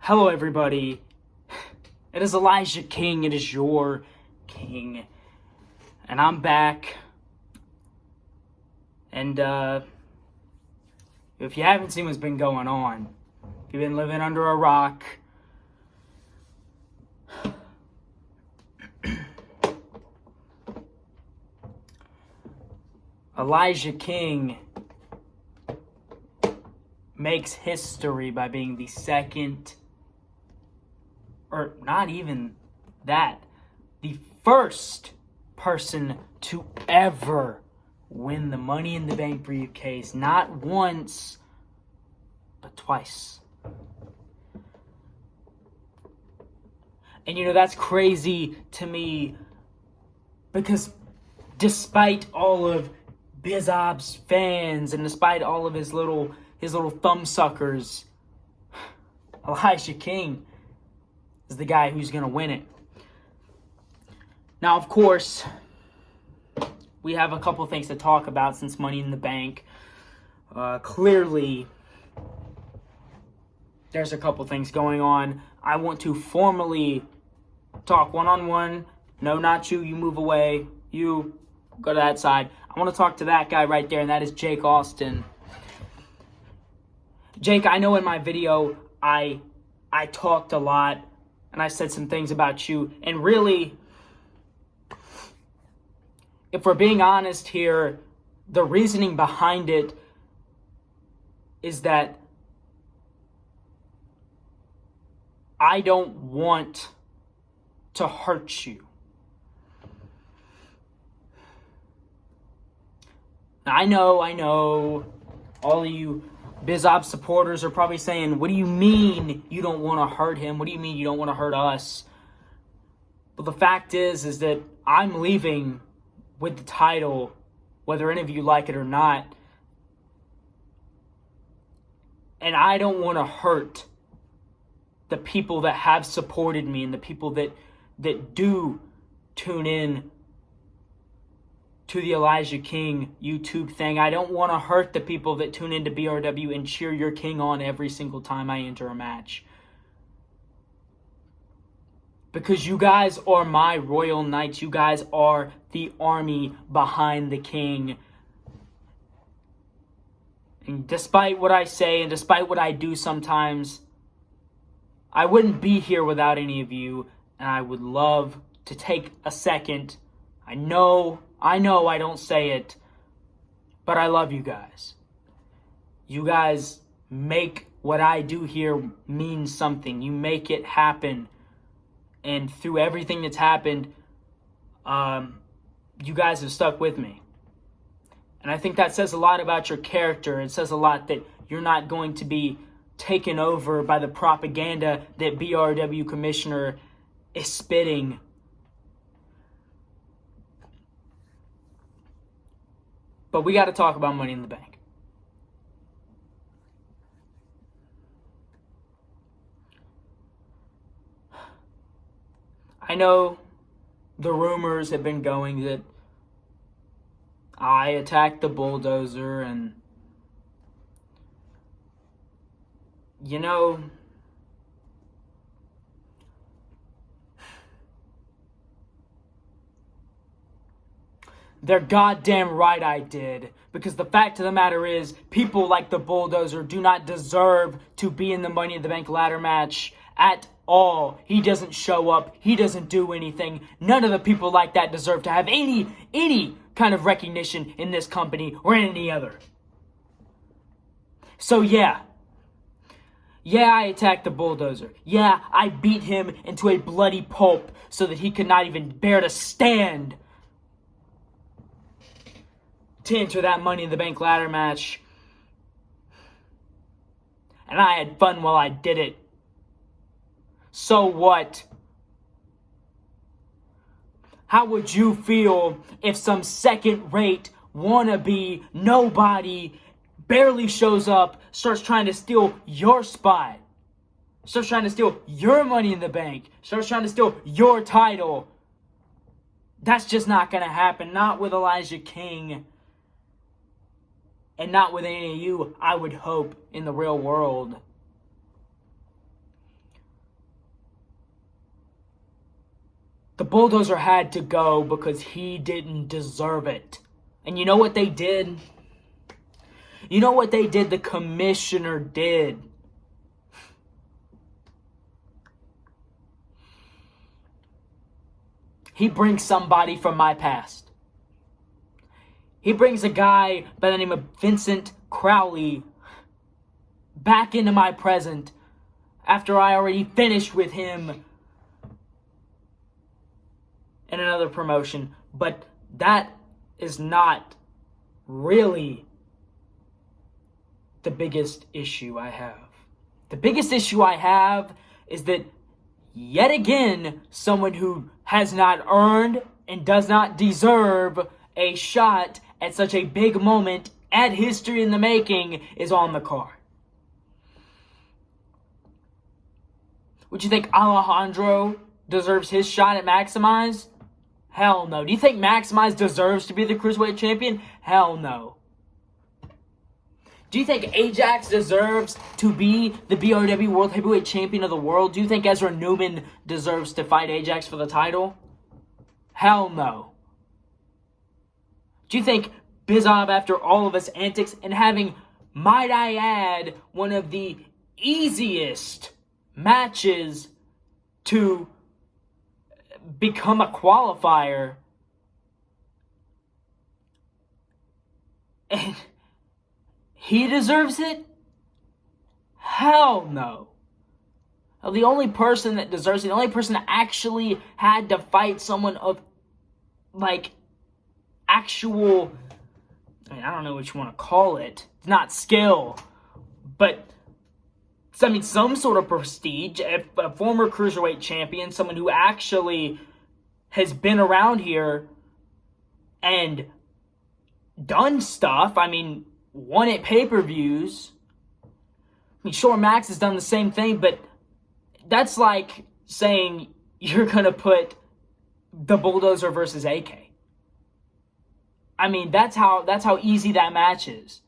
Hello, everybody. It is Elijah King. It is your king. And I'm back. And, if you haven't seen what's been going on, if you've been living under a rock, Elijah King makes history by being the second, or not even that, the first person to ever win the Money in the Bank briefcase, not once, but twice. And that's crazy to me because despite all of Bizob's fans and despite all of his little thumbsuckers, Elijah King is the guy who's going to win it. Now, of course, we have a couple things to talk about since Money in the Bank. Clearly, there's a couple things going on. I want to formally talk one-on-one. No, not you. You move away. You go to that side. I want to talk to that guy right there, and that is Jake Austin. Jake, I know in my video I talked a lot, and I said some things about you, and really, if we're being honest here, the reasoning behind it is that I don't want to hurt you. Now, I know, all of you Bizob supporters are probably saying, what do you mean you don't want to hurt him? What do you mean you don't want to hurt us? But the fact is that I'm leaving with the title, whether any of you like it or not. And I don't want to hurt the people that have supported me and the people that do tune in to the Elijah King YouTube thing. I don't want to hurt the people that tune into BRW and cheer your king on every single time I enter a match. Because you guys are my royal knights. You guys are the army behind the king. And despite what I say and despite what I do sometimes, I wouldn't be here without any of you. And I would love to take a second. I know I don't say it, but I love you guys. You guys make what I do here mean something. You make it happen. And through everything that's happened, you guys have stuck with me. And I think that says a lot about your character. It says a lot that you're not going to be taken over by the propaganda that BRW Commissioner is spitting. But we got to talk about Money in the Bank. I know the rumors have been going that I attacked the bulldozer, and they're goddamn right I did. Because the fact of the matter is, people like the bulldozer do not deserve to be in the Money in the Bank ladder match at all. He doesn't show up. He doesn't do anything. None of the people like that deserve to have any kind of recognition in this company or in any other. So yeah, I attacked the bulldozer. Yeah, I beat him into a bloody pulp so that he could not even bear to stand to enter that Money in the Bank ladder match. And I had fun while I did it. So what? How would you feel if some second-rate, wannabe, nobody, barely shows up, starts trying to steal your spot? Starts trying to steal your Money in the Bank? Starts trying to steal your title? That's just not going to happen. Not with Elijah King. And not with any of you, I would hope, in the real world. The Bulldozer had to go because he didn't deserve it. And you know what they did? You know what they did? The commissioner did. He brings somebody from my past. He brings a guy by the name of Vincent Crowley back into my present after I already finished with him in another promotion. But that is not really the biggest issue I have. The biggest issue I have is that yet again, someone who has not earned and does not deserve a shot at such a big moment at History in the Making is on the card. Would you think Alejandro deserves his shot at Maximize? Hell no. Do you think Maximize deserves to be the Cruiserweight Champion? Hell no. Do you think Ajax deserves to be the BRW World Heavyweight Champion of the world? Do you think Ezra Newman deserves to fight Ajax for the title? Hell no. Do you think Bizob, after all of his antics and having, might I add, one of the easiest matches to become a qualifier, and he deserves it? Hell no. The only person that deserves it, the only person that actually had to fight someone of, like, actual, I mean, I don't know what you want to call it. It's not skill, but, I mean, some sort of prestige. A former Cruiserweight champion, someone who actually has been around here and done stuff. I mean, won at pay-per-views. I mean, sure, Max has done the same thing, but that's like saying you're going to put the Bulldozer versus AK. I mean, that's how easy that match is.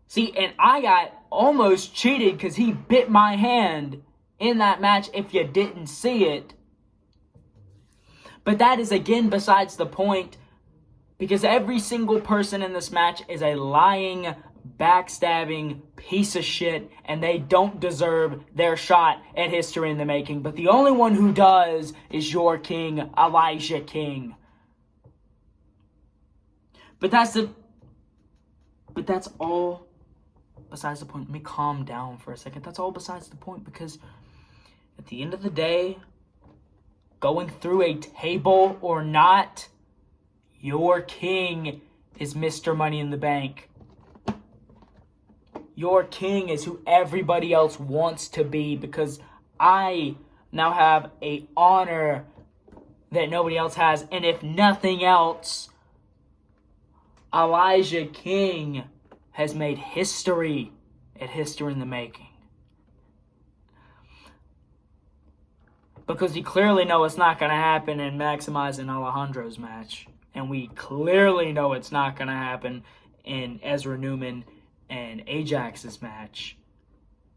See, and I got almost cheated because he bit my hand in that match if you didn't see it. But that is, again, besides the point, because every single person in this match is a lying, backstabbing piece of shit, and they don't deserve their shot at History in the Making. But the only one who does is your king, Elijah King. But that's all besides the point. Let me calm down for a second. That's all besides the point, because at the end of the day, going through a table or not, your king is Mr. Money in the Bank. Your king is who everybody else wants to be, because I now have an honor that nobody else has. And if nothing else, Elijah King has made history at History in the Making. Because you clearly know it's not going to happen in Maximize and Alejandro's match. And we clearly know it's not going to happen in Ezra Newman and Ajax's match.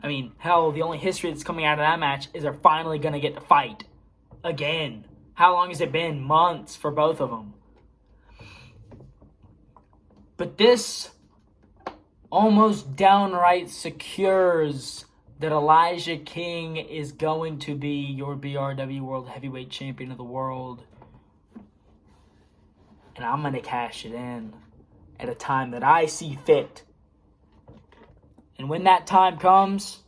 I mean, hell, the only history that's coming out of that match is they're finally going to get to fight again. How long has it been? Months for both of them. But this almost downright secures that Elijah King is going to be your BRW World Heavyweight Champion of the world. And I'm going to cash it in at a time that I see fit. And when that time comes,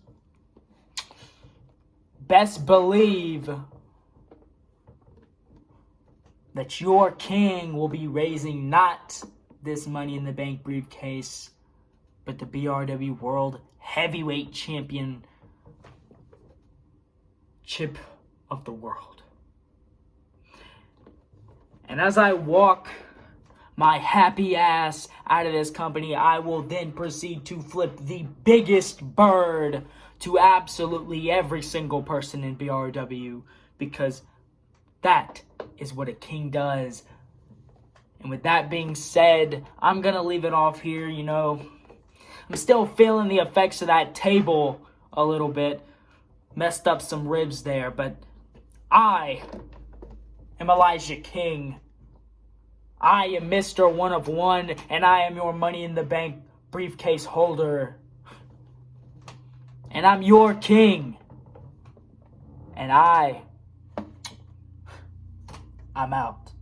best believe that your king will be raising not this Money in the Bank briefcase, but the BRW World Heavyweight Championship of the world. And as I walk my happy ass out of this company, I will then proceed to flip the biggest bird to absolutely every single person in BRW, because that is what a king does. And with that being said, I'm going to leave it off here. You know, I'm still feeling the effects of that table a little bit. Messed up some ribs there, but I am Elijah King. I am Mr. One of One, and I am your Money in the Bank briefcase holder. And I'm your king. And I'm out.